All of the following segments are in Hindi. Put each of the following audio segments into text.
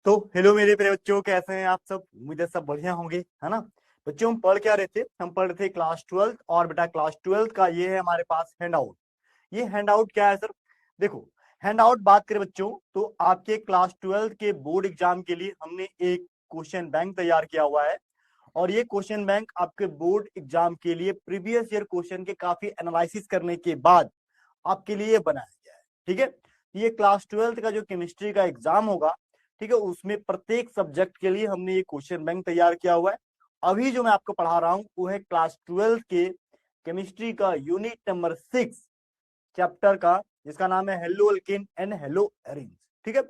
तो हेलो मेरे प्यारे बच्चों, कैसे हैं आप सब? उम्मीद है सब बढ़िया होंगे, है ना। बच्चों हम पढ़ क्या रहे थे? हम पढ़ रहे थे क्लास 12 और बेटा क्लास 12 का ये है हमारे पास हैंड आउट। ये हैंड आउट क्या है सर? देखो, हैंड आउट बात करें बच्चों तो आपके क्लास 12 के बोर्ड एग्जाम के लिए हमने एक क्वेश्चन बैंक तैयार किया हुआ है। और ये क्वेश्चन बैंक आपके बोर्ड एग्जाम के लिए प्रीवियस ईयर क्वेश्चन के काफी एनालिसिस करने के बाद आपके लिए बनाया गया है। ठीक है, ये क्लास 12 का जो केमिस्ट्री का एग्जाम होगा, ठीक है, उसमें प्रत्येक सब्जेक्ट के लिए हमने ये क्वेश्चन बैंक तैयार किया हुआ है। अभी जो मैं आपको पढ़ा रहा हूं वो है क्लास 12 के केमिस्ट्री का यूनिट नंबर 6 चैप्टर का, जिसका नाम है hello alkane and hello arenes. ठीक है,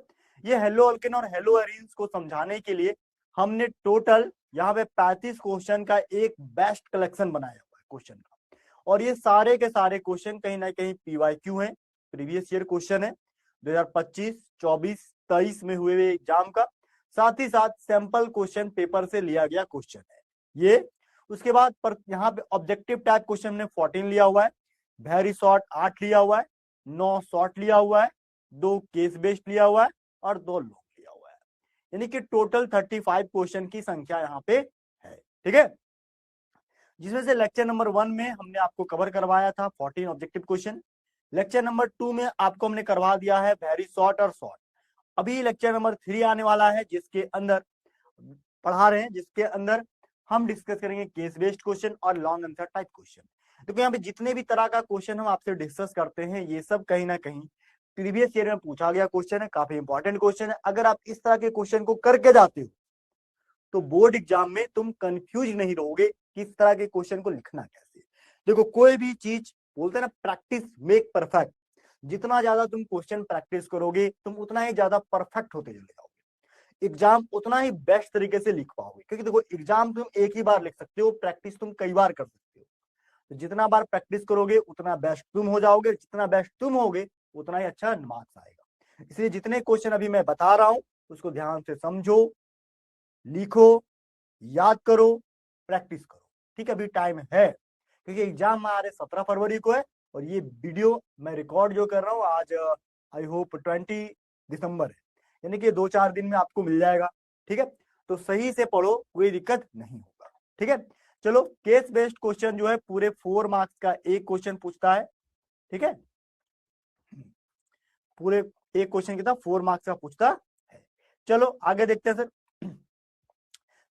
ये हेलो अल्केन और हेलो एरीन्स को समझाने के लिए हमने टोटल यहाँ पे 35 क्वेश्चन का एक बेस्ट कलेक्शन बनाया हुआ है क्वेश्चन का। और ये सारे के सारे क्वेश्चन कहीं ना कहीं पीवाईक्यू हैं, प्रीवियस ईयर क्वेश्चन है 2025, 24, 23 में हुए हुए एग्जाम का। साथ ही साथ सैंपल क्वेश्चन पेपर से लिया गया क्वेश्चन है ये। उसके बाद पर यहाँ पे ऑब्जेक्टिव टाइप क्वेश्चन हमने 14 लिया हुआ है, वेरी शॉर्ट 8 लिया हुआ है, 9 शॉर्ट लिया हुआ है, 2 केस बेस्ड लिया हुआ है और 2 लॉन्ग लिया हुआ है। यानी कि टोटल 35 क्वेश्चन की संख्या यहाँ पे है। ठीक है, जिसमें से लेक्चर नंबर 1 में हमने आपको कवर करवाया था 14 ऑब्जेक्टिव क्वेश्चन। लेक्चर नंबर 2 में आपको हमने करवा दिया है वेरी शॉर्ट और शॉर्ट। अभी लेक्चर नंबर 3 आने वाला है, जिसके अंदर पढ़ा रहे हैं, जिसके अंदर हम डिस्कस करेंगे केस बेस्ड क्वेश्चन और लॉन्ग आंसर टाइप क्वेश्चन। देखो यहाँ पे जितने भी तरह का क्वेश्चन हम आपसे डिस्कस करते हैं ये सब कहीं ना कहीं प्रीवियस ईयर में पूछा गया क्वेश्चन है, काफी इंपॉर्टेंट क्वेश्चन है। अगर आप इस तरह के क्वेश्चन को करके जाते हो तो बोर्ड एग्जाम में तुम कंफ्यूज नहीं रहोगे कि इस तरह के क्वेश्चन को लिखना कैसे। देखो, कोई भी चीज बोलते हैं ना, प्रैक्टिस मेक परफेक्ट। जितना ज्यादा तुम क्वेश्चन प्रैक्टिस करोगे तुम उतना ही ज्यादा परफेक्ट होते चले जाओगे, एग्जाम उतना ही बेस्ट तरीके से लिख पाओगे। क्योंकि देखो, एग्जाम तुम एक ही बार लिख सकते हो, प्रैक्टिस तुम कई बार कर सकते हो। तो जितना बार प्रैक्टिस करोगे उतना बेस्ट तुम हो जाओगे, जितना बेस्ट तुम होगे उतना ही अच्छा मार्क्स आएगा। इसलिए जितने क्वेश्चन अभी मैं बता रहा हूं उसको ध्यान से समझो, लिखो, याद करो, प्रैक्टिस करो। ठीक है, अभी टाइम है क्योंकि एग्जाम हमारे 17 फरवरी को है। और ये वीडियो मैं रिकॉर्ड जो कर रहा हूँ आज आई होप 20 दिसंबर है, यानी कि 2-4 दिन में आपको मिल जाएगा। ठीक है, तो सही से पढ़ो, कोई दिक्कत नहीं होगा। ठीक है, चलो केस बेस्ड क्वेश्चन जो है पूरे 4 मार्क्स का एक क्वेश्चन पूछता है। ठीक है, पूरे एक क्वेश्चन कितना 4 मार्क्स का पूछता है। चलो आगे देखते हैं सर।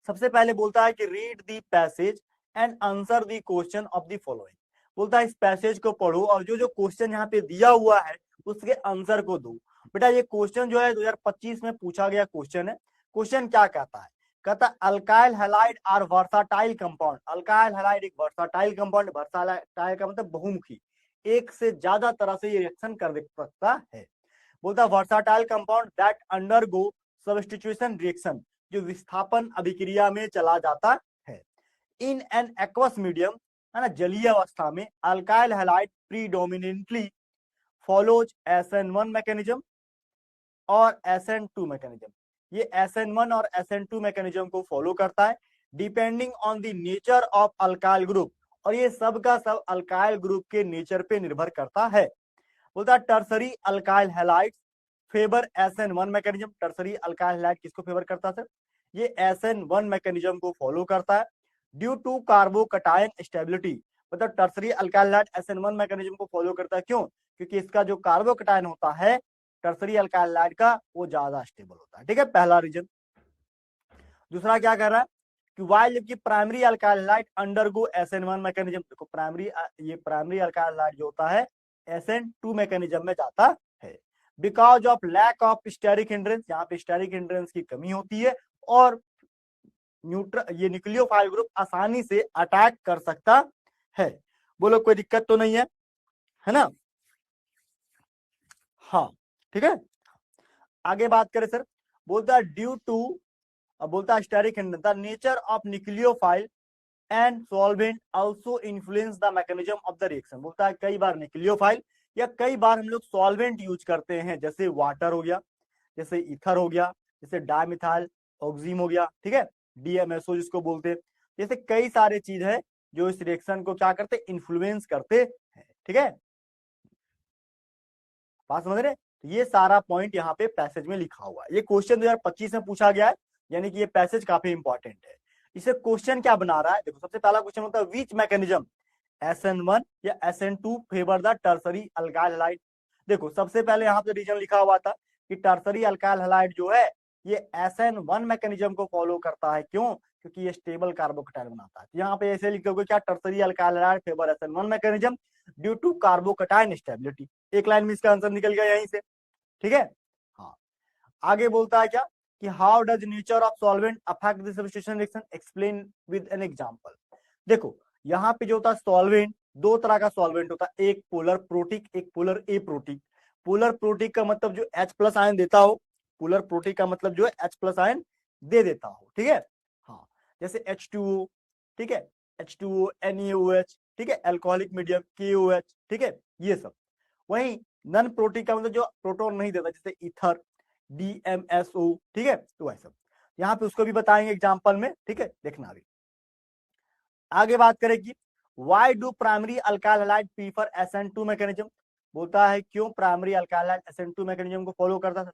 सबसे पहले बोलता है कि read the passage and answer the question of the following. बोलता है इस पैसेज को पढ़ो और जो जो क्वेश्चन यहाँ पे दिया हुआ है उसके आंसर को दो। बेटा ये क्वेश्चन जो है 2025 में पूछा गया क्वेश्चन है। क्वेश्चन क्या कहता है? कहता है alkyl halide are versatile compound. Alkyl halide एक वर्साटाइल कंपाउंड, वर्साटाइल का मतलब बहुमुखी, एक से ज्यादा तरह से ये रिएक्शन कर सकता है। बोलता है versatile compound that undergo substitution reaction, जो विस्थापन अभिक्रिया में चला जाता है। इन एन एक्वस मीडियम, है ना, जलीय अवस्था में alkyl halide predominantly follows SN1 mechanism और SN2 मैकेनिज्म। ये SN1 और SN2 मैकेनिज्म को फॉलो करता है depending on the nature of alkyl group. और ये सब का सब अल्काइल ग्रुप के नेचर पे निर्भर करता है। बोलता है tertiary alkyl halide favour SN1 mechanism. Tertiary alkyl halide किसको फेवर करता है सर? ये SN1 मैकेनिज्म को फॉलो करता है ड्यू टू कार्बोकटायन स्टेबिलिटी। मतलब tertiary alkyl halide SN1 mechanism को फॉलो करता है, क्यों? क्योंकि इसका जो कार्बोकटायन होता है टर्सरी अल्काइल हैलाइड का वो ज्यादा स्टेबल होता है। ठीक है, पहला रीजन। दूसरा क्या कर रहा है कि वाइल जबकि primary alkyl halide undergo SN1 mechanism. देखो प्राइमरी, ये प्राइमरी अल्काइल हैलाइड जो होता है SN2 मैकेनिज्म में जाता है because of lack of steric hindrance. यहाँ पे स्टेरिक हिंड्रेंस की कमी होती है और ये न्यूक्लियोफाइल ग्रुप आसानी से अटैक कर सकता है। बोलो कोई दिक्कत तो नहीं है ना? हाँ, ठीक है। आगे बात करें सर, बोलता है ड्यू टू, अब बोलता है steric hindrance the nature of nucleophile and solvent also influence the mechanism of the reaction. बोलता है कई बार न्यूक्लियोफाइल या कई बार हम लोग सॉल्वेंट यूज करते हैं, जैसे वाटर हो गया, जैसे ईथर हो गया, जैसे डायमिथाइल ऑक्सीम हो गया, ठीक है, DMSO जिसको बोलते हैं। जैसे कई सारे चीज है जो इस रिएक्शन को क्या करते, इन्फ्लुएंस करते हैं। ठीक है, बात समझ रहे? तो ये सारा पॉइंट यहाँ पे पैसेज में लिखा हुआ है। ये क्वेश्चन 2025 में पूछा गया है, यानी कि ये पैसेज काफी इंपॉर्टेंट है। इसे क्वेश्चन क्या बना रहा है, देखो सबसे पहला क्वेश्चन होता है विच मैकेनिज्म SN1 या SN2 favour the tertiary alkyl halide. देखो सबसे पहले यहाँ पे रीजन लिखा हुआ था कि टर्सरी अल्काइल हैलाइड जो है ये SN1 मैकेनिज्म को फॉलो करता है। क्यों? क्योंकि ये स्टेबल कार्बोकटाइल बनाता है। यहाँ पे ऐसे लिखोगे क्या, tertiary alkyl halide favour SN1 mechanism due to carbocation stability. एक लाइन में इसका आंसर निकल गया यहीं से, ठीक है। हाँ, आगे बोलता है क्या कि how does nature of solvent affect this substitution reaction, explain with an example. देखो यहाँ पे जो होता है सॉल्वेंट, दो तरह का सॉल्वेंट होता है, एक पोलर प्रोटिक, एक पोलर एप्रोटिक। पोलर प्रोटिक का मतलब जो H+ आयन देता हो, पोलर प्रोटिक का मतलब जो है H+ आयन दे देता हो, ठीक है। हाँ, जैसे H2O, ठीक है, H2O, NaOH, ठीक है, अल्कोहलिक मीडियम KOH, ठीक है, ये सब। वहीं नन प्रोटिक का मतलब जो प्रोटॉन नहीं देता, जैसे ईथर, DMSO, ठीक है, तो वह सब यहाँ पे उसको भी बताएंगे एग्जाम्पल में, ठीक है, देखना अभी। आगे बात करेगी why do primary alkyl halide prefer SN2 mechanism. बोलता है क्यों primary alkyl halide SN2 mechanism को फॉलो करता था।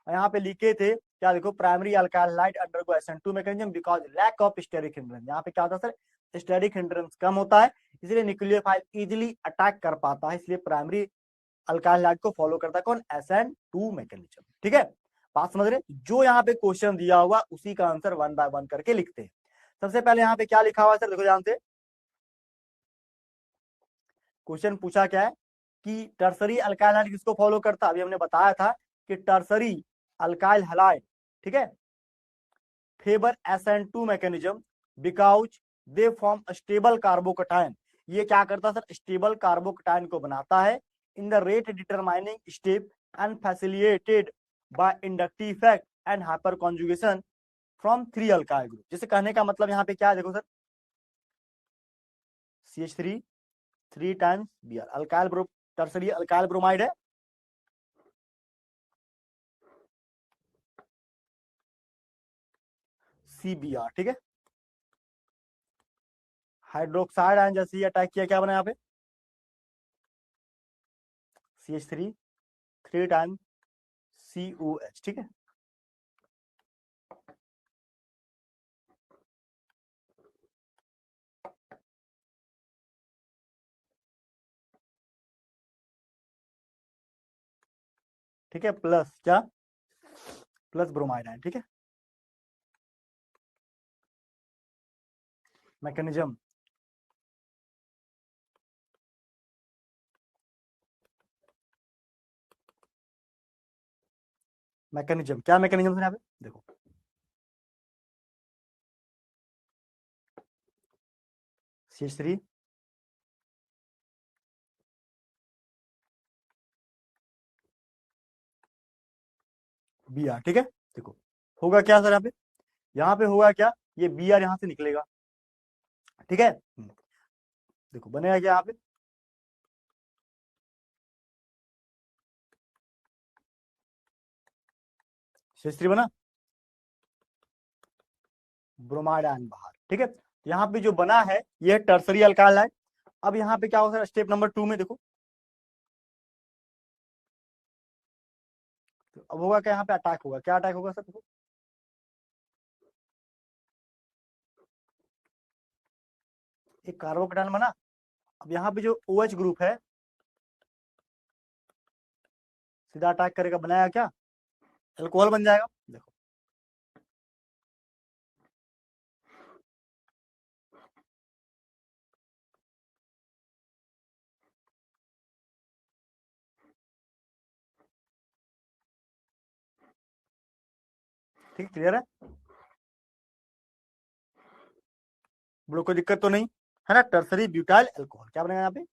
यहाँ पे लिखे थे क्या, देखो primary alkyl halide undergo SN2 mechanism because lack of steric hindrance. यहाँ पे क्या होता है सर, स्टेरिक हिंड्रेंस कम होता है, इसलिए न्यूक्लियोफाइल इजीली अटैक कर पाता है, इसलिए प्राइमरी अल्काइल हैलाइड को फॉलो करता है कौन, SN2 मैकेनिज्म, ठीक है। बात समझ रहे, जो यहाँ पे क्वेश्चन दिया हुआ उसी का आंसर 1 बाय 1 करके लिखते हैं। सबसे पहले यहाँ पे क्या लिखा हुआ है सर, देखो ध्यान से। क्वेश्चन पूछा क्या है कि टर्सरी अल्काइल हैलाइड किसको फॉलो करता है। अभी हमने बताया था कि टर्सरी अल्काइल हैलाइड, ठीक है, favour SN2 mechanism because they form stable carbocation. ये क्या करता है सर, स्टेबल कार्बोकटायन को बनाता है in the rate determining step and facilitated bye inductive effect and hyper conjugation from 3 alkyl group. जैसे कहने का मतलब यहाँ पे क्या है, देखो sir, CH3 3 times Br alkyl group, tertiary alkyl bromide है, CBr, ठीक है। हाइड्रोक्साइड आयन जैसे ही अटैक किया, क्या बना यहाँ पे, CH3 3 टाइम COH, ठीक है। ठीक है, प्लस क्या, प्लस ब्रोमाइड आयन, ठीक है। मैकेनिज्म, मैकेनिज्म क्या मैकेनिज्म है यहाँ पे, देखो CH3 Br, ठीक है। देखो होगा क्या सर, यहाँ पे होगा क्या, ये Br यहाँ से निकलेगा, ठीक है। देखो बनेगा क्या यहाँ पे, CH3 बना, ब्रोमाइड आयन बाहर, ठीक है। यहाँ पे जो बना है ये टर्सरी अल्काइल है। अब यहाँ पे क्या होगा सर, स्टेप नंबर 2 में देखो, तो अब होगा क्या, यहाँ पे अटैक होगा, क्या अटैक होगा सर, देखो एक कार्बोकेटायन बना, अब यहाँ पे जो OH ग्रुप है सीधा अटैक करेगा, बनाया क्या, अल्कोहल बन जाएगा। देखो ठीक, क्लियर है, बोलो कोई दिक्कत तो नहीं है ना। टर्सरी ब्यूटाइल अल्कोहल क्या बनेगा यहाँ पे,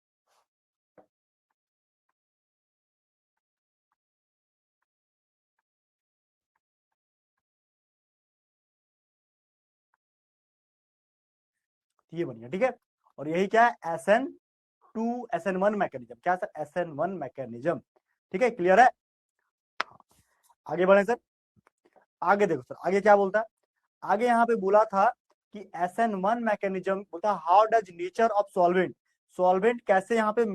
ये बन गया, ठीक है। और यही क्या है, SN1 मैकेनिज्म, क्या सर, SN1 मैकेनिज्म, ठीक है, क्लियर है। आगे बढ़े सर, आगे देखो सर, आगे क्या बोलता है, आगे यहाँ पे बोला था कि SN1 मैकेनिज्म बोलता है how does nature of solvent, solvent कैसे यहाँ पे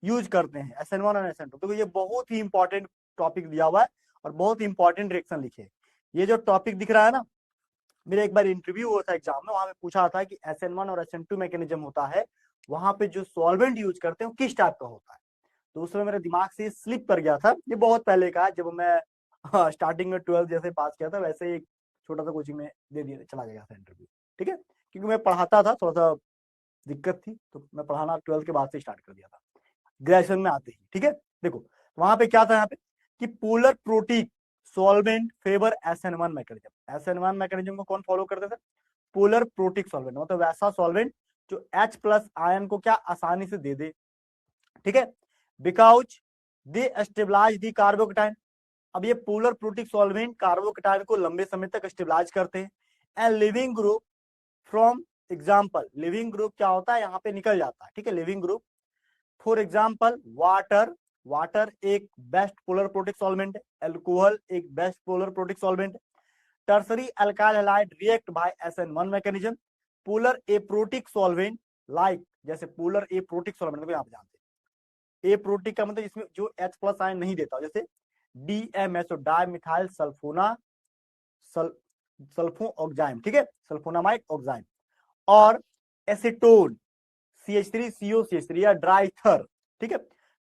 यूज करते हैं, SN1 और SN2। तो ये बहुत ही इंपॉर्टेंट टॉपिक दिया हुआ है और बहुत ही इंपॉर्टेंट रिएक्शन लिखे। ये जो टॉपिक दिख रहा है ना, मेरा एक बार इंटरव्यू हुआ था एग्जाम में, वहां पे पूछा था कि SN1 और SN2 मैकेनिज्म होता है, वहां पे जो सॉल्वेंट यूज करते हैं वो किस टाइप का होता है। तो उस समय मेरे दिमाग से स्लिप कर गया था। ये बहुत पहले का है, जब मैं स्टार्टिंग में 12th जैसे पास किया था, वैसे ही छोटा सा कोचिंग में दे दिया, चला गया था इंटरव्यू। ठीक है, क्योंकि मैं पढ़ाता था, थोड़ा सा दिक्कत थी, तो मैं पढ़ाना 12th के बाद से स्टार्ट कर दिया था, ग्रेजुएशन में आते ही। ठीक है, देखो वहां पे क्या था, यहाँ पे कि polar protic solvent favour SN1 mechanism. SN1 mechanism को कौन फॉलो करते थे? पोलर प्रोटिक सॉल्वेंट, मतलब वैसा सॉल्वेंट जो H प्लस आयन को क्या आसानी से दे दे। ठीक है, because they stabilise the carbocation. अब ये पोलर प्रोटिक सॉल्वेंट कार्बोकेटाइन को लंबे समय तक स्टेबलाइज करते हैं। And leaving group from example, leaving group क्या होता है, यहाँ पे निकल जाता है। ठीक है, leaving group for example water, water एक बेस्ट पोलर प्रोटिक सॉल्वेंट है। एल्कोहल एक बेस्ट पोलर प्रोटिक सॉल्वेंट है। Tertiary alkyl halide react by SN1 mechanism. Polar aprotic solvent like, जैसे पोलर एप्रोटिक सॉल्वेंट को यहाँ पे जानते हैं। एप्रोटिक का मतलब इसमें जो H प्लस आयन नहीं देता, जैसे DMSO डाई मिथाइल सल्फोना सल्फो ऑक्साइम। ठीक है, सल्फोनामाइड ऑक्साइम। और एसीटोन CH3COCH3 या ड्राइथर। ठीक है,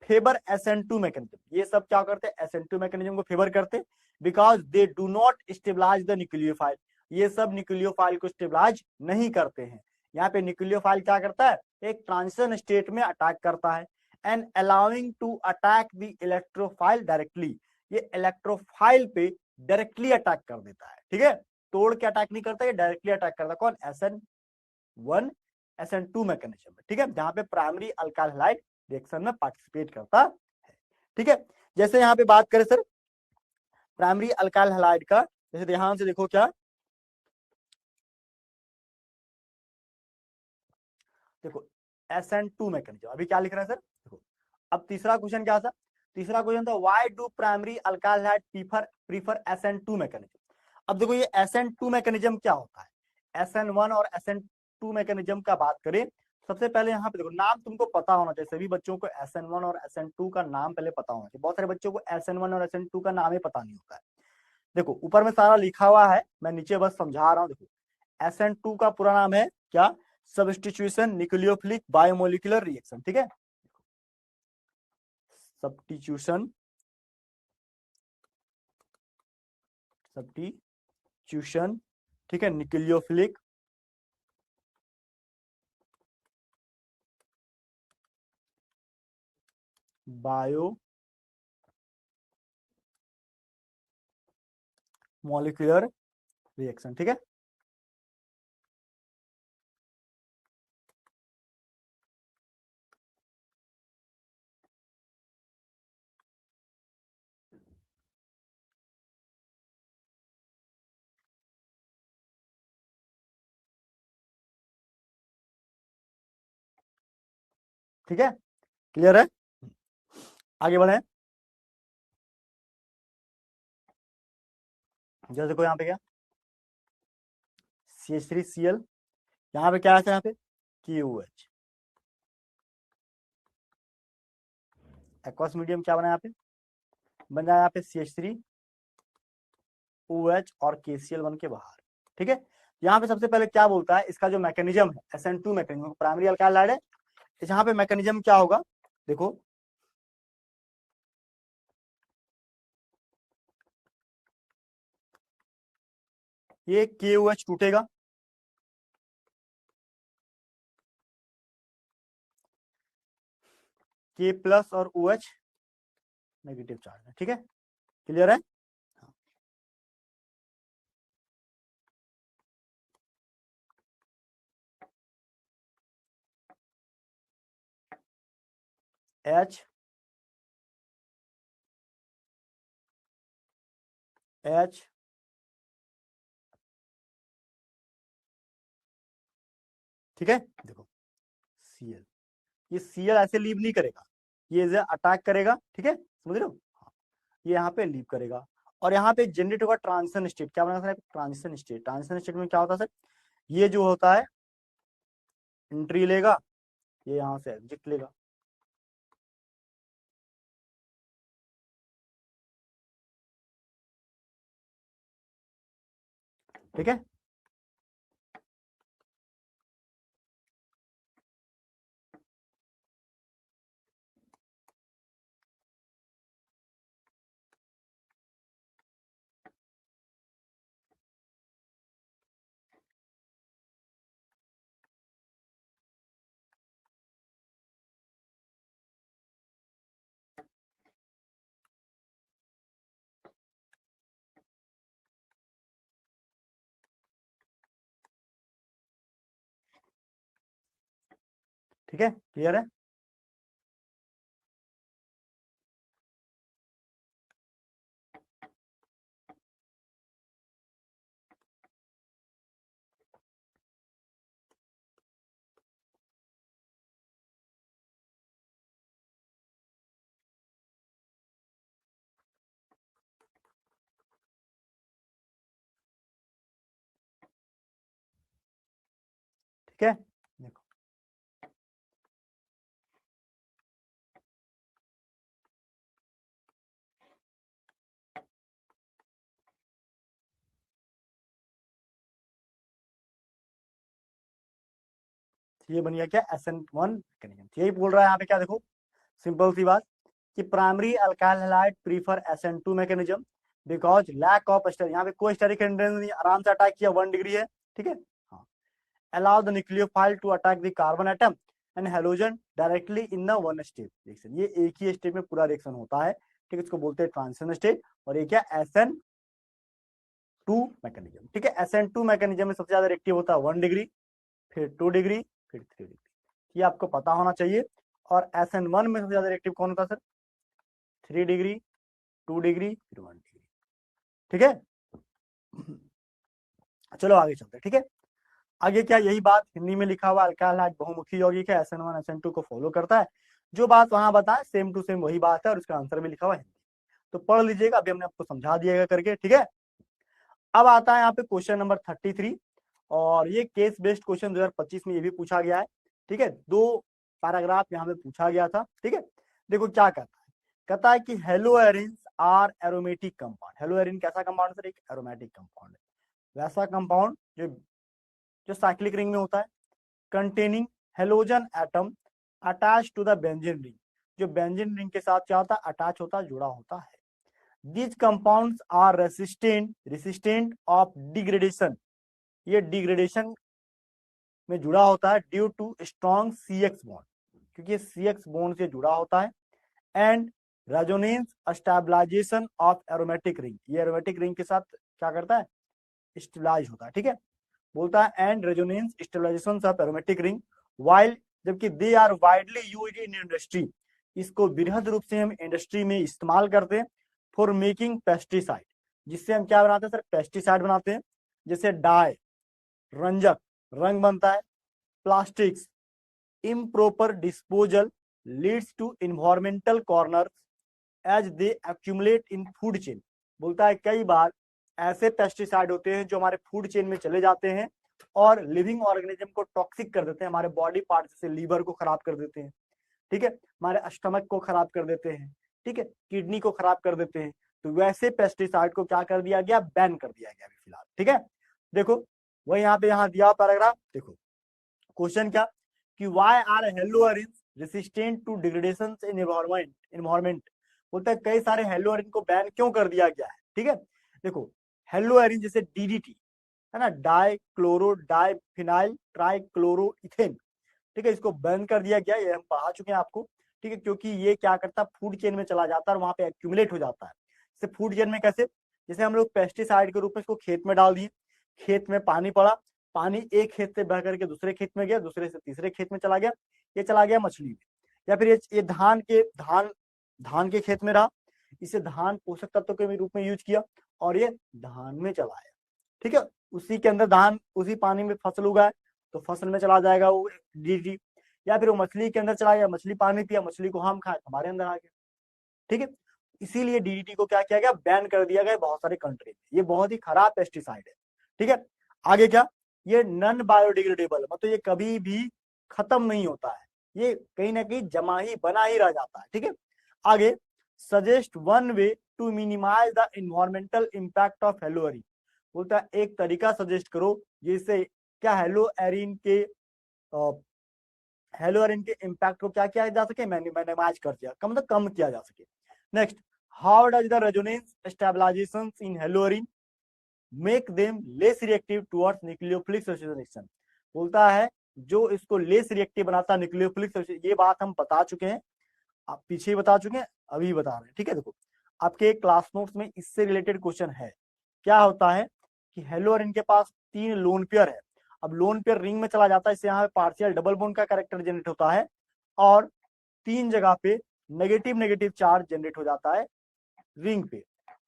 फेवर SN2 मैकेनिज्म। ये सब क्या करते हैं, SN2 मैकेनिज्म को फेवर करते हैं, because they do not stabilise the nucleophile. ये सब न्यूक्लियोफाइल को स्टेबलाइज नहीं करते हैं। यहाँ पे न्यूक्लियोफाइल क्या करता है, एक ट्रांजिशन स्टेट में अटैक करता है, and allowing to attack the electrophile directly. ये इलेक्ट्रोफाइल पे डायरेक्टली अटैक कर देता है। ठीक है, तोड़ के अटैक नहीं करता, ये डायरेक्टली अटैक करता है। कौन? SN1 SN2 मैकेनिज्म में। ठीक है, जहां पे प्राइमरी अल्काइल हैलाइड रिएक्शन में पार्टिसिपेट करता है। ठीक है, जैसे यहाँ पे बात करें सर प्राइमरी अल्काइल हैलाइड का, जैसे ध्यान से देखो क्या, देखो SN2 मैकेनिज्म, अभी क्या लिख रहे हैं सर, देखो अब तीसरा क्वेश्चन क्या था, तीसरा क्वेश्चन था why do primary alkyl halide prefer SN2 mechanism. अब देखो ये SN2 मैकेनिज्म क्या होता है, SN1 और SN2 मैकेनिज्म का बात करें, सबसे पहले यहाँ पे देखो नाम तुमको पता होना चाहिए, सभी बच्चों को SN1 और SN2 का नाम पहले पता होना चाहिए। बहुत सारे बच्चों को SN1 और SN2 का नाम ही पता नहीं होता है। देखो ऊपर में सारा लिखा हुआ है, मैं नीचे बस समझा रहा हूँ। देखो SN2 का पूरा नाम है क्या, सब्स्टिट्यूशन न्यूक्लियोफिलिक बायोमोलिकुलर रिएक्शन। ठीक है, सब्स्टिट्यूशन सब्स्टिट्यूशन ठीक है, न्यूक्लियोफिलिक बायो मॉलिक्यूलर रिएक्शन। ठीक है, ठीक है, क्लियर है, आगे बढ़े। जैसे देखो यहाँ पे क्या CH3Cl, यहाँ पे क्या है, यहाँ पे KOH, एक्वस मीडियम क्या बना यहाँ पे, बन जाए यहाँ पे CH3OH और KCl बन के बाहर। ठीक है, यहाँ पे सबसे पहले क्या बोलता है, इसका जो मैकेनिज्म है SN2 mechanism, primary alkyl halide है, यहाँ पे मैकेनिज्म क्या होगा, देखो ये KOH टूटेगा, K प्लस और OH नेगेटिव चार्ज है। ठीक है, क्लियर है। H H ठीक है, देखो Cl, ये Cl ऐसे लीव नहीं करेगा, ये अटैक करेगा। ठीक है, समझ रहे हो, हाँ, ये यहाँ पे लीव करेगा, और यहाँ पे जनरेट होगा ट्रांजिशन स्टेट। क्या बना sir, transition state. Transition state में क्या होता है सर, ये जो होता है एंट्री लेगा, ये यहाँ से एग्जिट लेगा। ठीक है। ठीक है, क्लियर है। ठीक है, देखो ये बन गया क्या, SN1 मैकेनिज्म। यही बोल रहा है यहाँ पे क्या, देखो सिंपल सी बात कि primary alkyl halide prefer SN2 mechanism because lack of steric, यहाँ पे कोई स्टेरिक हिंड्रेंस नहीं, आराम से अटैक किया, 1 डिग्री है। ठीक है, हाँ, allow the nucleophile to attack the carbon atom and halogen directly in the one state reaction। ये एक ही स्टेट में पूरा रिएक्शन होता है। ठीक है, इसको बोलते हैं ट्रांजिशन स्टेट। और ये क्या, SN2 मैकेनिज्म। ठीक है, SN2 मैकेनिज्म में सबसे ज्यादा रिएक्टिव होता है 1 डिग्री, फिर 2 डिग्री, फिर 3 डिग्री, ये आपको पता होना चाहिए। और SN1 में सबसे ज्यादा रिएक्टिव कौन होता है सर, 3 डिग्री, 2 डिग्री, फिर 1 डिग्री। ठीक है, चलो आगे चलते हैं। ठीक है, आगे क्या, यही बात हिंदी में लिखा हुआ, अल्काइल हैलाइड बहुमुखी यौगिक है, SN1 SN2 को फॉलो करता है। जो बात वहां बताए सेम टू सेम वही बात है, और उसका आंसर भी लिखा हुआ है हिंदी, तो पढ़ लीजिएगा, अभी हमने आपको समझा दिएगा करके। ठीक है, अब आता है यहाँ पे क्वेश्चन नंबर 33, और ये केस बेस्ड क्वेश्चन 2025 में ये भी पूछा गया है। ठीक है, 2 पैराग्राफ यहाँ पे पूछा गया था। ठीक है, देखो क्या कहता है, कहता है कि haloarenes are aromatic compound. Haloarene कैसा कंपाउंड सर, एक एरोमेटिक कंपाउंड है, वैसा कंपाउंड जो साइक्लिक रिंग में होता है, containing halogen atom attach to the benzene ring, जो बेंजीन रिंग के साथ क्या होता है, अटैच होता है, जुड़ा होता है। These compounds are resistant of degradation, ये डिग्रेडेशन में जुड़ा होता है due to strong CX bond, क्योंकि ये CX बॉन्ड से जुड़ा होता है। And resonance stabilisation of aromatic ring, ये एरोमेटिक रिंग के साथ क्या करता है, स्टेबलाइज होता है। ठीक है, बोलता है and resonance stabilisation of aromatic ring while, जबकि they are widely used in industry, इसको बृहद रूप से हम इंडस्ट्री में इस्तेमाल करते हैं फॉर मेकिंग पेस्टिसाइड, जिससे हम क्या बनाते हैं सर, पेस्टिसाइड बनाते हैं, जैसे डाई, रंजक, रंग बनता है, plastics, improper disposal leads to environmental corner as they accumulate in food chain. बोलता है कई बार ऐसे पेस्टिसाइड होते हैं जो हमारे फूड चेन में चले जाते हैं और लिविंग ऑर्गेनिज्म को टॉक्सिक कर देते हैं, हमारे बॉडी पार्ट जैसे लीवर को खराब कर देते हैं। ठीक है, हमारे स्टमक को खराब कर देते हैं। ठीक है, किडनी को खराब कर देते हैं। तो वैसे पेस्टिसाइड को क्या कर दिया गया, बैन कर दिया गया अभी फिलहाल। ठीक है, देखो वही यहाँ पे यहाँ दिया पैराग्राफ, देखो क्वेश्चन क्या कि why are haloarenes resistant to degradation in environment. बोलता है कई सारे हेलोएरिन को बैन क्यों कर दिया गया है। ठीक है, देखो हेलोएरिन जैसे DDT है ना, dichlorodiphenyltrichloroethane. ठीक है, इसको बैन कर दिया गया, ये हम पढ़ा चुके हैं आपको। ठीक है, क्योंकि ये क्या करता है, फूड चेन में चला जाता है और वहां पे एक्यूमुलेट हो जाता है। जैसे फूड चेन में कैसे, जैसे हम लोग पेस्टिसाइड के रूप में इसको खेत में डाल दिए, खेत में पानी पड़ा, पानी एक खेत से बह करके दूसरे खेत में गया, दूसरे से तीसरे खेत में चला गया, ये चला गया मछली में, या फिर ये धान के खेत में रहा, इसे धान पोषक तत्व के रूप में यूज किया और ये धान में चला आया। ठीक है, उसी के अंदर धान, उसी पानी में फसल उगाए तो फसल में चला जाएगा वो DDT, या फिर वो मछली के अंदर चला गया, मछली पानी पिया, मछली को हम खाए, हमारे अंदर आ गया। ठीक है, इसीलिए DDT को क्या किया गया, बैन कर दिया गया बहुत सारे कंट्री में। ये बहुत ही खराब पेस्टिसाइड है। ठीक है, आगे क्या, ये नॉन बायोडिग्रेडेबल, मतलब ये कभी भी खत्म नहीं होता है, ये कहीं ना कहीं जमा ही बना ही रह जाता है। ठीक है, आगे suggest one way to minimise the environmental impact of haloarene. बोलता है एक तरीका सजेस्ट करो जिससे क्या हेलो एरिन के इम्पैक्ट को क्या किया जा सके, मिनिमाइज कर दिया, कम किया जा सके। Next, how does the resonance stabilisation in haloarene make them less reactive towards nucleophilic substitution. बोलता है जो इसको लेस रिएक्टिव बनाता है न्यूक्लियोफिलिक सब्स्टिट्यूशन, ये बात हम बता चुके हैं, आप पीछे ही बता चुके हैं, अभी बता रहे हैं, ठीक है। देखो आपके क्लास नोट्स में इससे रिलेटेड क्वेश्चन है। क्या होता है कि हेलो एरिन के पास 3 लोन पेयर है। अब लोन पेयर रिंग में चला जाता है, इससे यहाँ पे पार्शियल डबल बॉन्ड का कैरेक्टर जनरेट होता है और 3 जगह पे नेगेटिव नेगेटिव चार्ज जनरेट हो जाता है रिंग पे।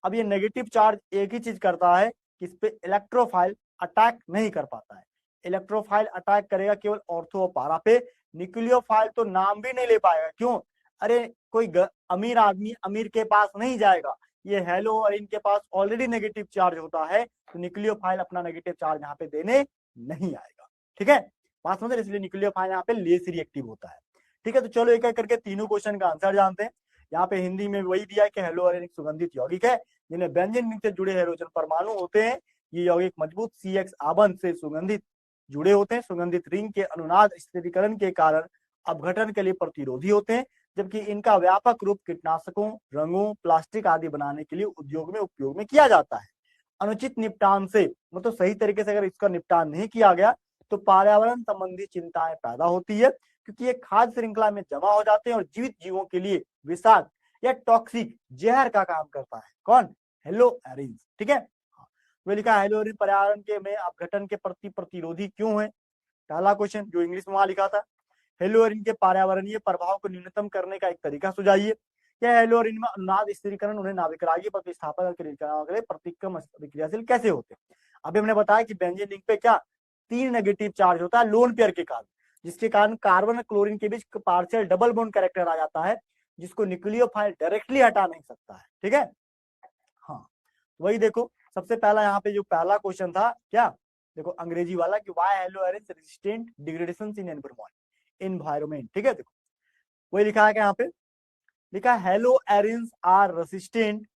अब ये नेगेटिव चार्ज एक ही चीज करता है कि इस पे इलेक्ट्रोफाइल अटैक नहीं कर पाता है। इलेक्ट्रोफाइल अटैक करेगा केवल ऑर्थो और पारा पे, न्यूक्लियोफाइल तो नाम भी नहीं ले पाएगा। क्यों? अरे कोई अमीर आदमी अमीर के पास नहीं जाएगा, ये हेलो और इनके पास ऑलरेडी नेगेटिव चार्ज होता है, तो न्यूक्लियोफाइल अपना नेगेटिव चार्ज यहाँ पे देने नहीं आएगा। ठीक है, बात समझ, इसलिए न्यूक्लियोफाइल यहाँ पे लेस रिएक्टिव होता है। ठीक है, तो चलो एक एक करके तीनों क्वेश्चन का आंसर जानते हैं। यहाँ पे हिंदी में वही दिया है कि हेलो एरिन एक सुगंधित यौगिक है जिन्हें बेंजीन रिंग से जुड़े हाइड्रोजन परमाणु होते हैं। ये यौगिक मजबूत CX आबंध से सुगंधित जुड़े होते हैं। सुगंधित रिंग के अनुनाद स्थिरीकरण के कारण अपघटन के लिए प्रतिरोधी होते हैं, जबकि इनका व्यापक रूप कीटनाशकों, रंगों, प्लास्टिक आदि बनाने के लिए उद्योग में उपयोग में किया जाता है। अनुचित निपटान से, मतलब सही तरीके से अगर इसका निपटान नहीं किया गया तो पर्यावरण संबंधी चिंताएं पैदा होती है, क्योंकि ये खाद्य श्रृंखला में जमा हो जाते हैं और जीवित जीवों के लिए विषाक्त या टॉक्सिक जहर का काम करता है। कौन? Hello Erin. ठीक है, वो लिखा हेलो एरिन पर्यावरण के में अपघटन के प्रति प्रतिरोधी क्यों है। पहला क्वेश्चन जो इंग्लिश में वहां लिखा था, हेलो एरिन के पर्यावरणीय प्रभाव को न्यूनतम करने का एक तरीका सुझाइए। क्या हेलो एरिन में अनुनाद स्थिरीकरण उन्हें नाभिकरागी प्रतिस्थापन के प्रतिक्रम अभिक्रियाशील कैसे होते हैं। अभी हमने बताया कि बेंजीन रिंग पे क्या 3 नेगेटिव चार्ज होता है लोन पेयर के कारण, जिसके कारण कार्बन और क्लोरीन के बीच पार्शियल डबल बॉन्ड कैरेक्टर आ जाता है, जिसको न्यूक्लियोफाइल डायरेक्टली हटा नहीं सकता है। ठीक है, हाँ वही देखो सबसे पहला यहाँ पे जो पहला क्वेश्चन था क्या, देखो अंग्रेजी वाला कि why hello Erin resistant degradation in environment. ठीक है, देखो वही लिखा है कि यहाँ पे लिखा haloarenes are resistant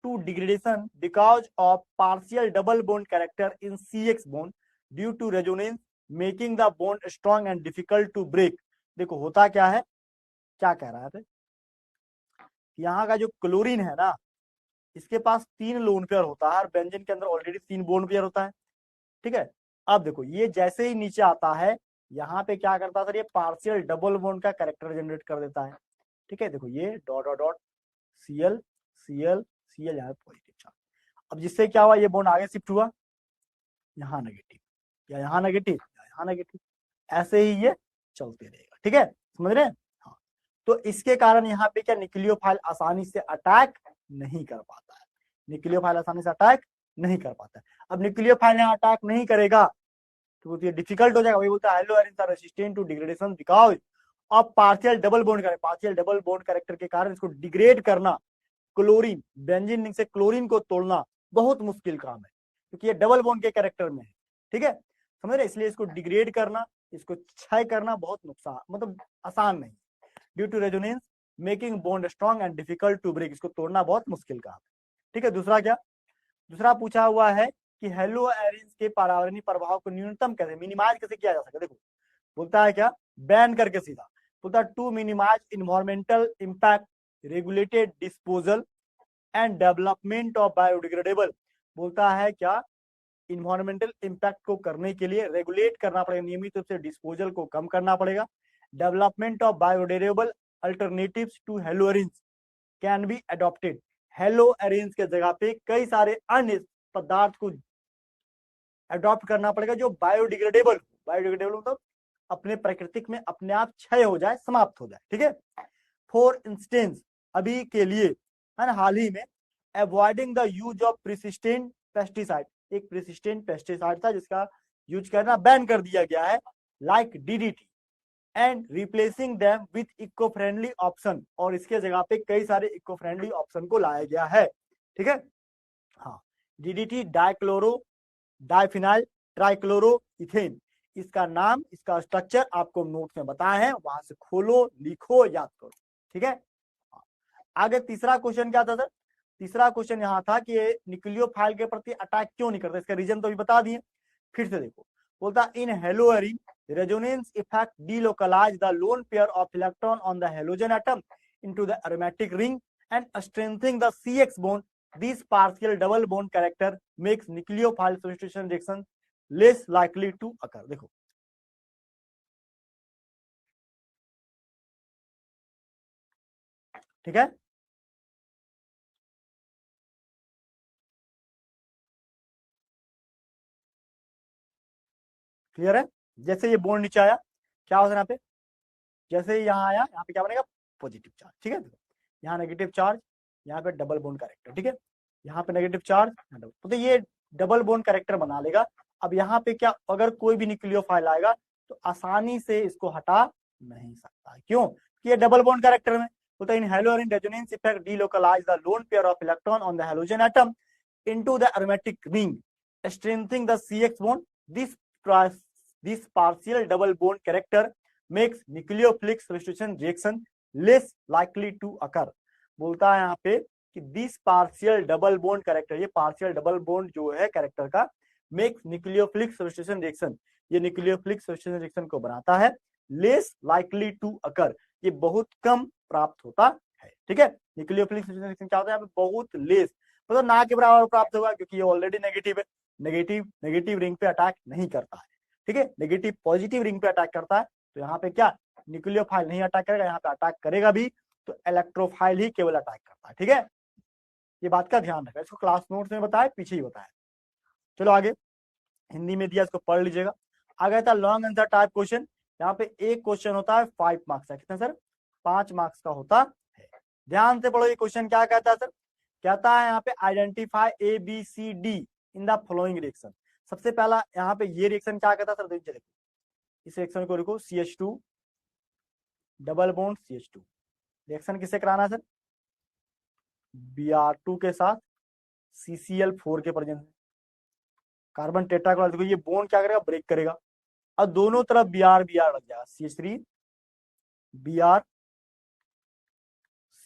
to degradation because of partial double bond character in CX bond due to resonance making the bond strong and difficult to break. देखो होता क्या है, क्या कह रहा है, यहाँ का जो क्लोरीन है ना, इसके पास 3 लोन पेयर होता है और बेंजीन के अंदर ऑलरेडी 3 बॉन्ड पेयर होता है। ठीक है, अब देखो ये जैसे ही नीचे आता है यहाँ पे क्या करता है, ये पार्शियल डबल बॉन्ड का कैरेक्टर जनरेट कर देता है। ठीक है, देखो ये dot dot dot Cl Cl Cl यहाँ पॉजिटिव चार्ज। अब जिससे क्या हुआ, ये बॉन्ड आगे शिफ्ट हुआ, यहाँ नेगेटिव या यहाँ नेगेटिव या यहाँ नेगेटिव, ऐसे ही ये चलते रहेगा। ठीक है, समझ रहे हैं। हाँ, तो इसके कारण यहाँ पे क्या न्यूक्लियोफाइल आसानी से अटैक नहीं कर पाता है, न्यूक्लियोफाइल आसानी से अटैक नहीं कर पाता है। अब न्यूक्लियोफाइल यहाँ अटैक नहीं करेगा तो ये डिफिकल्ट हो जाएगा। वही बोलता है haloarene are resistant to degradation because of partial double bond character के कारण इसको डिग्रेड करना, क्लोरीन बेंजीन रिंग से क्लोरीन को तोड़ना बहुत मुश्किल काम है, क्योंकि ये डबल बॉन्ड के कैरेक्टर में है। ठीक है, समझ रहे, इसलिए इसको डिग्रेड करना, इसको क्षय करना बहुत नुकसान, मतलब आसान नहीं। Due to resonance making bond strong and difficult to break, इसको तोड़ना बहुत मुश्किल काम है। ठीक है, दूसरा क्या, दूसरा पूछा हुआ है कि हेलो एरिन के पर्यावरणीय प्रभाव को न्यूनतम कैसे, मिनिमाइज कैसे किया जा सकता है। देखो बोलता है क्या, बैन करके सीधा बोलता है to minimise environmental impact regulated disposal and development of biodegradable. बोलता है क्या, इन्वायरमेंटल इंपैक्ट को करने के लिए रेगुलेट करना पड़ेगा, नियमित रूप से डिस्पोजल को कम करना पड़ेगा। Development of biodegradable alternatives to haloarenes can be adopted. Haloarenes के जगह पे कई सारे अन्य पदार्थ को अडॉप्ट करना पड़ेगा जो बायोडिग्रेडेबल मतलब अपने प्राकृतिक में अपने आप क्षय हो जाए, समाप्त हो जाए। ठीक है, फॉर इंस्टेंस अभी के लिए है ना, हाल ही में avoiding the use of persistent pesticide, एक प्रिसिस्टेंट पेस्टिसाइड था जिसका यूज करना बैन कर दिया गया है, like DDT, and replacing them with eco friendly option, और इसके जगह पे कई सारे इको फ्रेंडली ऑप्शन को लाया गया है। ठीक है, हाँ DDT डाइक्लोरो डाइफिनाइल ट्राइक्लोरोइथेन, इसका नाम इसका स्ट्रक्चर आपको नोट में बताया है, वहां से खोलो लिखो याद करो। ठीक है, आगे तीसरा क्वेश्चन क्या था सर, तीसरा क्वेश्चन यहाँ था कि ये न्यूक्लियोफाइल के प्रति अटैक क्यों नहीं करता, इसका रीजन तो अभी बता दिए। फिर से देखो, बोलता in haloarene resonance effect delocalize the lone pair of electron on the halogen atom into the aromatic ring and strengthening the CX bond. This partial double bond character makes nucleophile substitution reaction less likely to occur. देखो ठीक है, क्लियर है। जैसे ये बॉन्ड नीचे आया क्या होगा यहाँ पे, जैसे ही यहाँ आया यहाँ पे क्या बनेगा, पॉजिटिव चार्ज। ठीक है, यहाँ नेगेटिव चार्ज, यहाँ पे डबल बॉन्ड कैरेक्टर। ठीक है, यहाँ पे नेगेटिव चार्ज, तो ये डबल बॉन्ड कैरेक्टर बना लेगा। अब यहाँ पे क्या, अगर कोई भी न्यूक्लियोफाइल आएगा तो आसानी से इसको हटा नहीं सकता। क्यों कि ये डबल बॉन्ड कैरेक्टर में होता है। In haloarene resonance effect delocalize the lone pair of electron on the halogen atom into the aromatic ring, strengthening the CX bond. This partial double bond character makes nucleophilic substitution reaction less likely to occur. बोलता है यहाँ पे कि this partial double bond character, ये पार्शियल डबल बॉन्ड जो है कैरेक्टर का, मेक्स न्यूक्लियोफिलिक सब्स्टिट्यूशन रिएक्शन, ये न्यूक्लियोफिलिक सब्स्टिट्यूशन रिएक्शन को बनाता है लेस लाइकली टू अकर, ये बहुत कम प्राप्त होता है। ठीक है, न्यूक्लियोफिलिक सब्स्टिट्यूशन रिएक्शन क्या होता है, बहुत लेस, मतलब ना के बराबर प्राप्त होगा, क्योंकि ये ऑलरेडी नेगेटिव है। नेगेटिव रिंग पे अटैक नहीं करता है। ठीक है, नेगेटिव पॉजिटिव रिंग पे अटैक करता है। तो यहाँ पे क्या, न्यूक्लियोफाइल नहीं अटैक करेगा, यहाँ पे अटैक करेगा भी तो इलेक्ट्रोफाइल ही केवल अटैक करता है। ठीक है, ये बात का ध्यान रखा, इसको क्लास नोट्स में बताया, पीछे ही बताया। चलो आगे, हिंदी में दिया, इसको पढ़ लीजिएगा। आगे था लॉन्ग आंसर टाइप क्वेश्चन। यहाँ पे एक क्वेश्चन होता है 5 मार्क्स का, कितना सर, 5 मार्क्स का होता है। ध्यान से पढ़ो, ये क्वेश्चन क्या कहता है सर, कहता है यहाँ पे identify ABCD in the following reaction. सबसे पहला यहाँ पे ये रिएक्शन क्या कहता है सर, देखो इस रिएक्शन को लिखो, CH2 double bond CH2। Reaction किससे कराना है सर, Br2 के साथ CCl4 के प्रेजेंस में। कार्बन टेट्राक्लोराइड, देखो ये बॉन्ड क्या करेगा, ब्रेक करेगा, और दोनों तरफ Br लग जाएगा, CH3 Br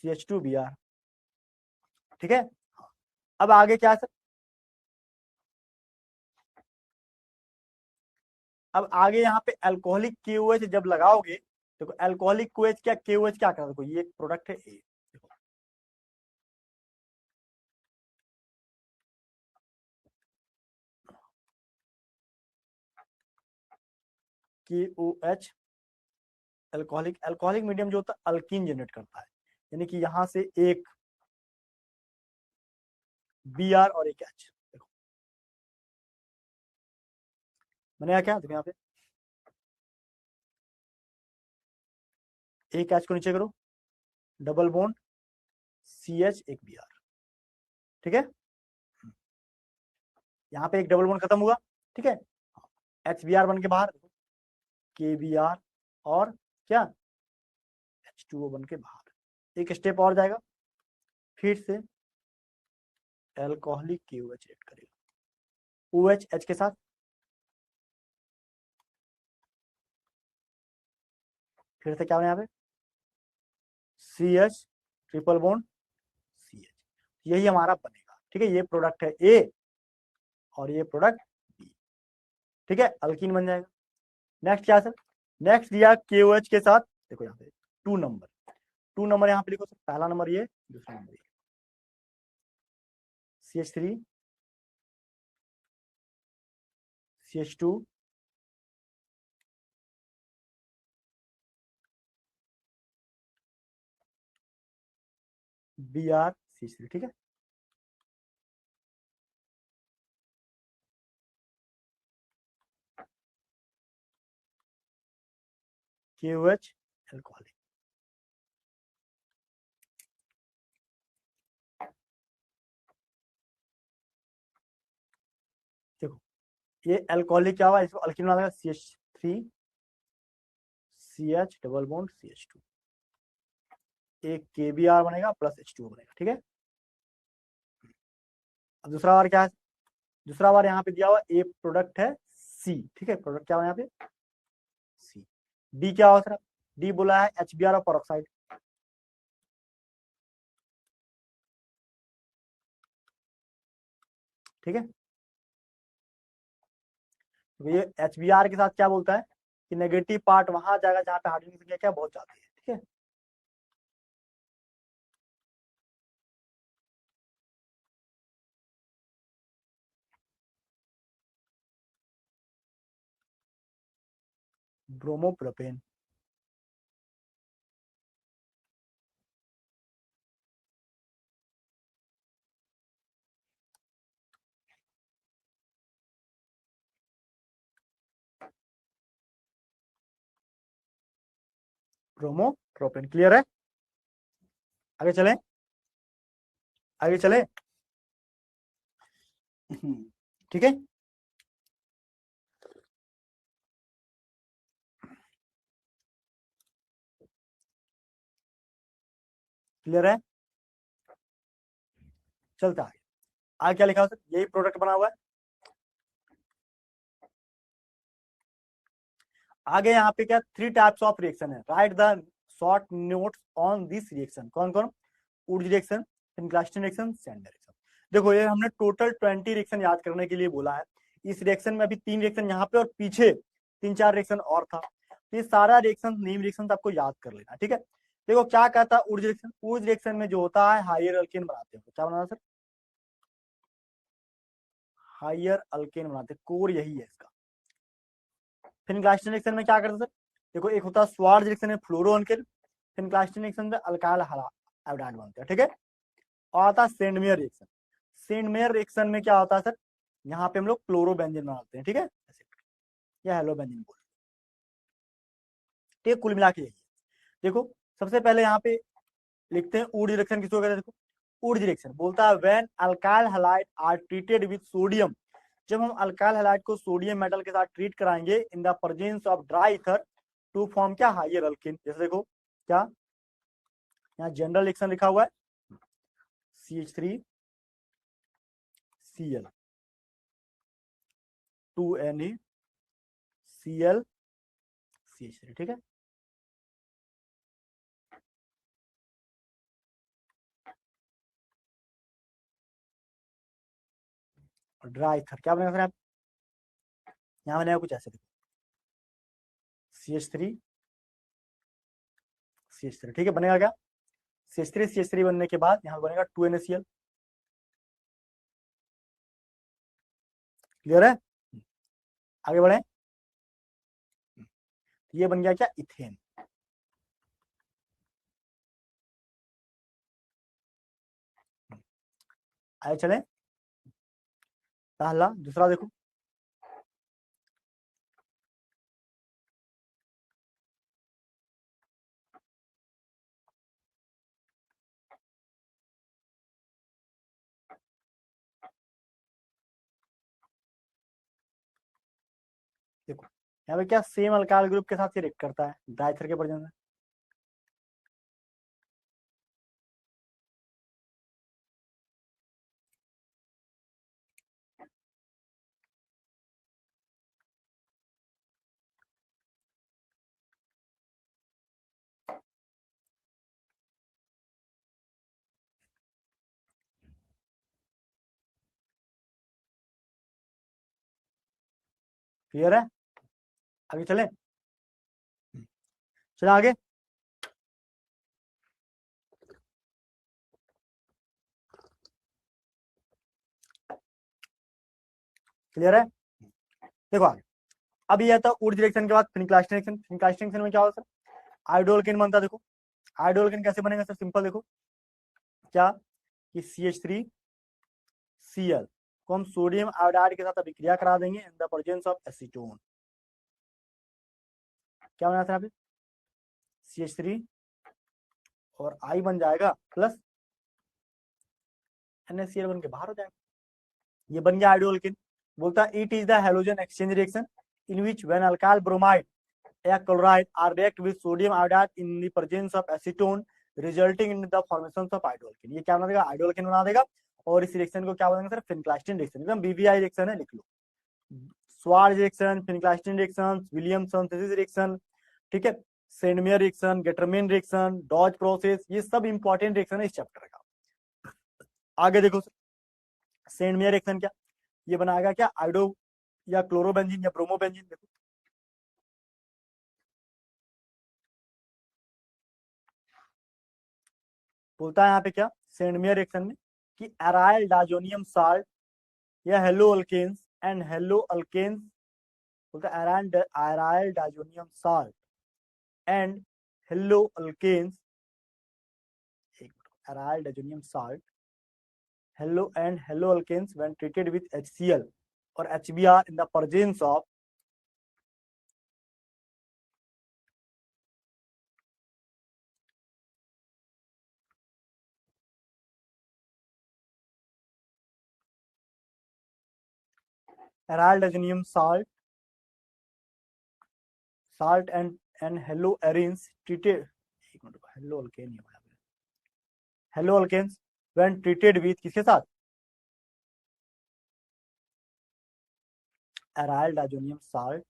CH2 Br। ठीक है, अब आगे क्या है सर, अब आगे यहाँ पे अल्कोहलिक KOH जब लगाओगे, देखो अल्कोहलिक KOH क्या, KOH क्या करता है, देखो ये एक प्रोडक्ट है A, KOH अल्कोहलिक मीडियम जो होता है अल्कीन जनरेट करता है, यानी कि यहां से एक Br और एक H। देखो मैंने क्या, देखो यहाँ पे एक H को नीचे करो, डबल बॉन्ड CH एक Br। ठीक है, यहाँ पे एक डबल बॉन्ड खत्म हुआ। ठीक है, HBr बन के बाहर, KBr और क्या H2O बन के बाहर, एक स्टेप और जाएगा, फिर से अल्कोहलिक KOH ऐड करेगा OH H के साथ, फिर से क्या होगा यहाँ पे CH ट्रिपल बॉन्ड CH, यही हमारा बनेगा। ठीक है, ये प्रोडक्ट है A और ये प्रोडक्ट B। ठीक है, अल्कीन बन जाएगा। नेक्स्ट क्या है सर, नेक्स्ट दिया KOH के साथ, देखो यहाँ पे 2 नंबर यहाँ पे लिखो सर, पहला नंबर ये, दूसरा नंबर ये, CH3 CH2 Br CH3। ठीक है, KOH अल्कोहलिक। देखो ये अल्कोहलिक क्या हुआ, इसको अल्कीन बना देगा, CH3 CH double bond CH2, एक KBr बनेगा प्लस H2O बनेगा। ठीक है, अब दूसरा बार क्या है, दूसरा बार यहाँ पे दिया हुआ ए प्रोडक्ट है C। ठीक है, प्रोडक्ट क्या हुआ यहाँ पे C। डी क्या हुआ सर, डी बोला है HBr और पेरोक्साइड, ठीक है। तो ये HBr के साथ क्या बोलता है कि नेगेटिव पार्ट वहां जाएगा जहां पे हाइड्रोजन की संख्या क्या बहुत ज्यादा है। ठीक है, ब्रोमोप्रोपेन, ब्रोमोप्रोपेन। क्लियर है? आगे चलें, आगे चलें। ठीक है, क्लियर है? चलता है आगे। क्या लिखा हुआ सर? यही प्रोडक्ट बना हुआ है। आगे यहाँ पे क्या 3 टाइप्स ऑफ रिएक्शन है। Write the short notes on this reaction. कौन कौन? वुड reaction, Finkelstein reaction, Sandmeyer reaction. देखो ये हमने टोटल 20 रिएक्शन याद करने के लिए बोला है। इस रिएक्शन में अभी 3 रिएक्शन यहाँ पे और पीछे 3-4 रिएक्शन और था। तो ये सारा रिएक्शन नेम रिएक्शन आपको याद कर लेना। ठीक है, देखो क्या कहता है वुड रिएक्शन। वुड रिएक्शन में जो होता है हायर अल्केन बनाते हैं। क्या बनाना सर? हायर अल्केन बनाते हैं, कोर यही है इसका। फिनक्लास्टन रिएक्शन में क्या करते हैं सर? देखो एक होता है स्वार्ज रिएक्शन में फ्लोरो अल्केन, फिनक्लास्टन रिएक्शन में अल्काइल हाइड्राइड बनते हैं। ठीक है, और आता है सेंडमेयर रिएक्शन। सेंडमेयर रिएक्शन में क्या होता है सर? यहाँ पे हम लोग क्लोरोबेंजीन बनाते हैं। ठीक है, या हेलोबेंजीन बोल, ठीक है। कुल मिला के यही है। देखो सबसे पहले यहाँ पे लिखते हैं वुड रिएक्शन किसको कहते हैं। देखो वुड रिएक्शन बोलता है when alkyl halide are treated with sodium. जब हम अल्काइल हैलाइड को सोडियम मेटल के साथ ट्रीट कराएंगे in the presence of dry ether to form क्या हायर अल्केन। जैसे देखो क्या यहाँ जनरल रिएक्शन लिखा हुआ है CH3Cl 2NaCl CH3। ठीक है, और ड्राई ईथर क्या बनेगा फिर? आप यहाँ बनेगा कुछ ऐसे, देखो CH3 ठीक है, बनेगा क्या? CH3 बनने के बाद यहाँ बनेगा 2NaCl। क्लियर है? आगे बढ़े। ये बन गया क्या? इथेन। आगे चले, पहला दूसरा देखो। देखो यहाँ पे क्या सेम अल्काइल ग्रुप के साथ ये रिएक्ट करता है डाइथर के प्रेजेंस में। क्लियर है? आगे चले, चले आगे। क्लियर है? देखो आगे। अब ये आता है वुड रिएक्शन के बाद फिनक्लास्टन रिएक्शन। फिनक्लास्टन रिएक्शन में क्या होता है सर? आयोडोल्केन बनता है। देखो आयोडोल्केन कैसे बनेगा सर? सिंपल देखो क्या कि CH3Cl को हम सोडियम आयोडाइड के साथ अभिक्रिया करा देंगे इन द प्रेजेंस ऑफ एसीटोन। क्या बना था यहाँ पे? CH3 और I बन जाएगा प्लस NaCl बन के बाहर हो जाएगा। ये बन गया आयोडोल्केन। बोलता है it is the halogen exchange reaction in which when alkyl bromide या chloride are react with sodium iodide in the presence of acetone resulting in the formation of iodoalkane. ये क्या बना देगा? आयोडोल्केन बना देगा। और इस रिएक्शन को क्या बोलेंगे सर? Finkelstein reaction. एकदम BBI रिएक्शन है, लिख लो। Swarts reaction, Finkelstein reaction, Williamson synthesis reaction, ठीक है, Sandmeyer reaction, Gattermann reaction, Dow's process, ये सब इंपॉर्टेंट रिएक्शन है इस चैप्टर का। आगे देखो सेंडमेयर रिएक्शन क्या? ये बनाएगा क्या, आयोडो या क्लोरोबेंजीन या ब्रोमोबेंजीन। देखो बोलता है यहाँ पे क्या, सेंडमियर रिएक्शन में कि एराइल डाइजोनियम साल्ट या haloalkanes and haloalkanes, बोलता है aryl diazonium salt and haloalkanes, aryl diazonium salt hello and hello alkanes when treated with HCl or HBr in the presence of aryl diazonium salt and hello arenes treated, hello alkane, hello alkanes when treated with किसके साथ, aryl diazonium salt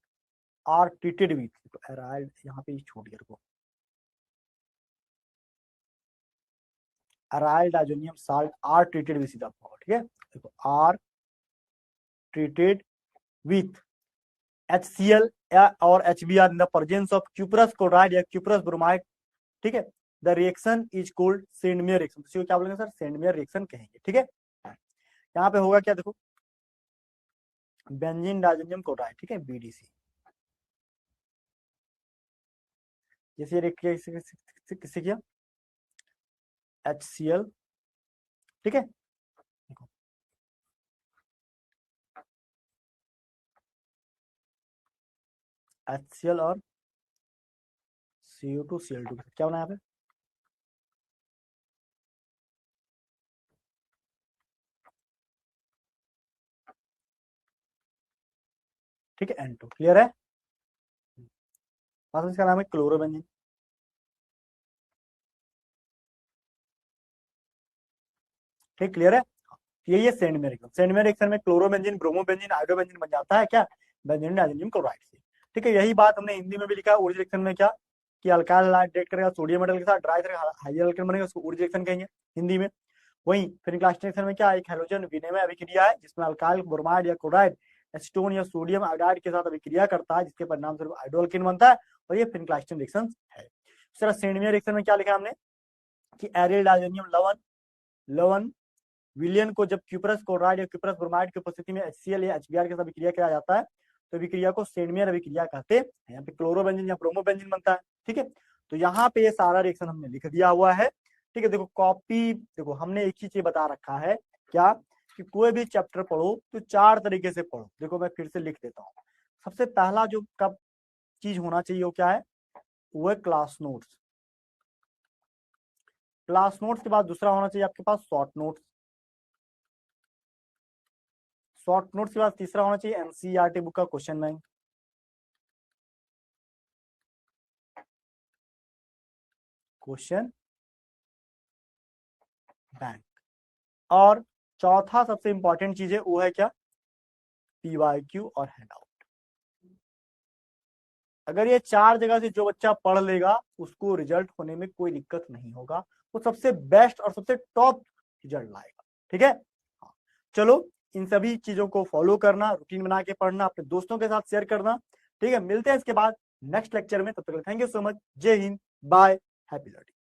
are treated with, तो aryl यहाँ पे छोड़ दिया को, aryl diazonium salt are treated with सीधा, ठीक है। देखो are treated with HCl और HBr in the presence of cuprous chloride या cuprous bromide, ठीक है। The reaction is called Sandmeyer reaction, तो क्या बोलेंगे सर, सेंडमियर रिएक्शन कहेंगे, ठीक है। यहाँ पे होगा क्या, देखो बेंजीन डाइजोनियम क्लोराइड, ठीक है, BDC, जैसे किससे किया, HCl, ठीक है। देखो HCl और CO2 Cl2 क्या बना यहाँ पे, ठीक है, N2, क्लियर है। बस इसका नाम है क्लोरोबेंजीन, ठीक, क्लियर है। ये सेंडमियर रिएक्शन, सेंडमियर रिएक्शन में क्लोरोबेंजीन ब्रोमोबेंजीन आयोडोबेंजीन बन जाता है क्या, बेंजीन डाइजोनियम क्लोराइड से, ठीक है। यही बात हमने हिंदी में भी लिखा, ऊर्जा रिएक्शन में क्या कि अल्काइल हाइड्रेट करेगा सोडियम मेटल के साथ, ड्राई हाइड्रोजन अल्केन बनेगा, उसको ऊर्जा रिएक्शन कहेंगे हिंदी में। वहीं फिर क्लास रिएक्शन में क्या, एक हैलोजन विनिमय अभिक्रिया है जिसमें अल्काइल ब्रोमाइड या क्लोराइड एसीटोन या सोडियम आयोडाइड के साथ अभिक्रिया करता है, जिसके परिणाम स्वरूप आयोडोअल्केन बनता है, और ये फिनक्लास्टन रिएक्शन है। इस तरह सेंडमियर रिएक्शन में क्या लिखा हमने कि एरियल डाइजोनियम लवण विलियन को जब क्यूपरस क्लोराइड या क्यूपरस ब्रोमाइड की उपस्थिति में HCl या HBr के साथ अभिक्रिया किया जाता है, तो अभिक्रिया को सेंडमियर अभिक्रिया कहते हैं। यहाँ पे क्लोरोबेंजीन या ब्रोमोबेंजीन बनता है, ठीक है। तो यहाँ पे ये सारा रिएक्शन हमने लिख दिया हुआ है, ठीक है। देखो कॉपी, देखो हमने एक ही चीज बता रखा है क्या कि कोई भी चैप्टर पढ़ो तो 4 तरीके से पढ़ो। देखो मैं फिर से लिख देता हूँ, सबसे पहला जो कब चीज होना चाहिए वो क्या है, वो है क्लास नोट्स। क्लास नोट्स के बाद दूसरा होना चाहिए आपके पास शॉर्ट नोट्स, शॉर्ट नोट्स के बाद तीसरा होना चाहिए एनसीईआरटी बुक का क्वेश्चन बैंक, और चौथा सबसे इंपॉर्टेंट चीज है वो है क्या, PYQ और हैंडआउट। अगर ये 4 जगह से जो बच्चा पढ़ लेगा उसको रिजल्ट होने में कोई दिक्कत नहीं होगा, वो सबसे बेस्ट और सबसे टॉप रिजल्ट लाएगा, ठीक है। चलो इन सभी चीजों को फॉलो करना, रूटीन बना के पढ़ना, अपने दोस्तों के साथ शेयर करना, ठीक है। मिलते हैं इसके बाद नेक्स्ट लेक्चर में, तब तक थैंक यू सो मच, जय हिंद, बाय, हैप्पी लर्निंग।